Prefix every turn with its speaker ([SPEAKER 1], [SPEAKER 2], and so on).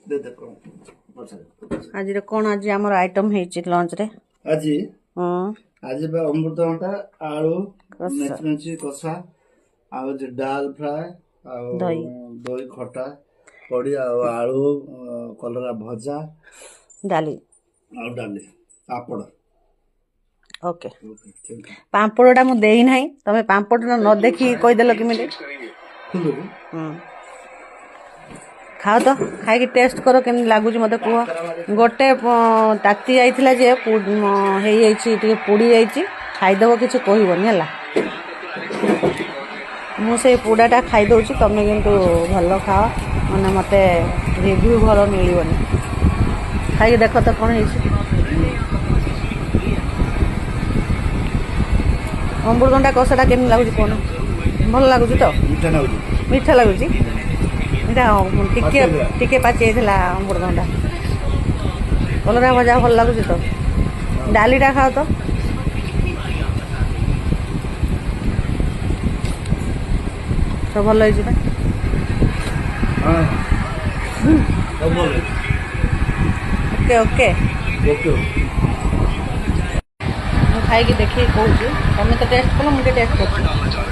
[SPEAKER 1] दे दे
[SPEAKER 2] आज कौन आज आम आइटम लंच रे
[SPEAKER 1] आज आज अमृतभंडा आलू मेथी कषा डाल फ्राए दही खटा पड़ी आलू कलरा भजा
[SPEAKER 2] डाली
[SPEAKER 1] डाली पापड़
[SPEAKER 2] ओके पापड़ा मु देई नाही तमे पापड़ा न देखी कहि देलो किमिते खाओ तो खाई टेस्ट करो केम लागुच मते कह गोटे ताती जाइथिला जे हे जाइछि टिके पुड़ी जाइछि खाई देबो किछ कहबोनी हला मु से पुडाटा खाई दउछि तमे किंतु भलो खाओ माने मते रिव्यू भलो मिलिबोनी खाई देखो तो कोन हेछि अमृतभंडा कषाटा केम लागुछि कोन भल लागुछि तो मीठा लागुछि टिके पाची अमृतभंडा कलरा भजा भल लगुच तो डालीटा खाओ तो सब भल ओके ओके खाई देखिए कहूँ तुम तो टेस्ट कल मुझे टेस्ट कर